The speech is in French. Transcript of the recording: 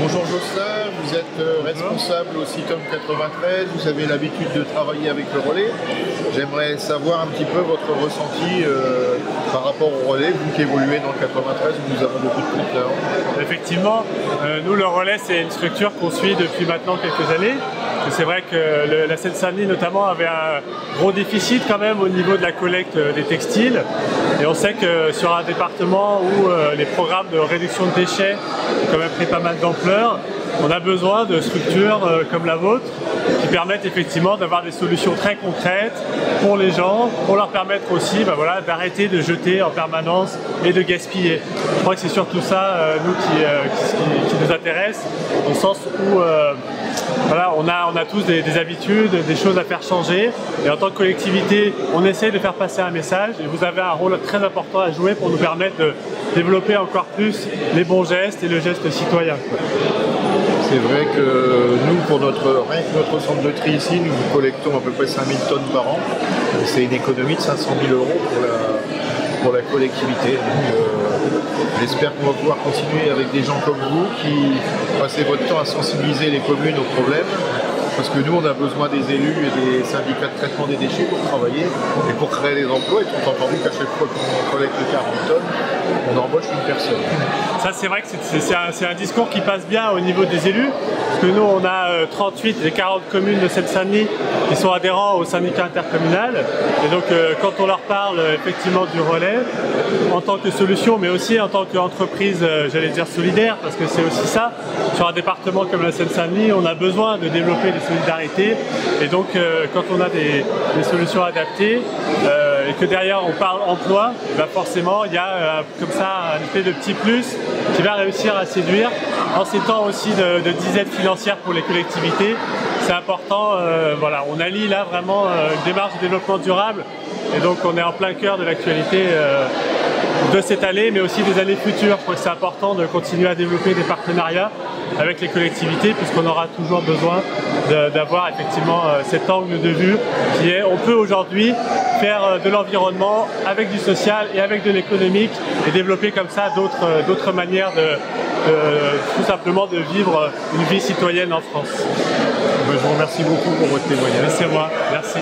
Bonjour Jocelyn, vous êtes responsable au site Homme 93, vous avez l'habitude de travailler avec le relais. J'aimerais savoir un petit peu votre ressenti par rapport au relais, vous qui évoluez dans le 93 où nous avons beaucoup de compteurs. Effectivement, nous le relais c'est une structure qu'on suit depuis maintenant quelques années. C'est vrai que la Seine-Saint-Denis notamment avait un gros déficit quand même au niveau de la collecte des textiles. Et on sait que sur un département où les programmes de réduction de déchets ont quand même pris pas mal d'ampleur, on a besoin de structures comme la vôtre qui permettent effectivement d'avoir des solutions très concrètes pour les gens, pour leur permettre aussi d'arrêter de jeter en permanence et de gaspiller. Je crois que c'est surtout ça, nous, qui nous intéresse, au sens où on a tous des habitudes, des choses à faire changer, et en tant que collectivité, on essaie de faire passer un message, et vous avez un rôle très important à jouer pour nous permettre de développer encore plus les bons gestes et le geste citoyen. C'est vrai que nous, pour rien que notre centre de tri ici, nous collectons à peu près 5000 tonnes par an. C'est une économie de 500 000 € pour la collectivité. J'espère qu'on va pouvoir continuer avec des gens comme vous qui passez votre temps à sensibiliser les communes aux problèmes. Parce que nous, on a besoin des élus et des syndicats de traitement des déchets pour travailler et pour créer des emplois. Et tout entendu qu'à chaque fois qu'on collecte 40 tonnes, on embauche une personne. Ça, c'est vrai que c'est un discours qui passe bien au niveau des élus. Parce que nous, on a 38 des 40 communes de Seine-Saint-Denis qui sont adhérents au syndicat intercommunal. Et donc, quand on leur parle effectivement du relais, en tant que solution, mais aussi en tant qu'entreprise, j'allais dire solidaire, parce que c'est aussi ça, sur un département comme la Seine-Saint-Denis, on a besoin de développer des solidarités. Et donc, quand on a des solutions adaptées, et que derrière on parle emploi, forcément il y a comme ça un effet de petit plus qui va réussir à séduire. En ces temps aussi de disette financière pour les collectivités, c'est important, on allie là vraiment une démarche de développement durable, et donc on est en plein cœur de l'actualité de cette année, mais aussi des années futures. Je crois que c'est important de continuer à développer des partenariats avec les collectivités, puisqu'on aura toujours besoin d'avoir effectivement cet angle de vue qui est, on peut aujourd'hui faire de l'environnement avec du social et avec de l'économique, et développer comme ça d'autres manières tout simplement de vivre une vie citoyenne en France. Je vous remercie beaucoup pour votre témoignage. C'est moi, merci.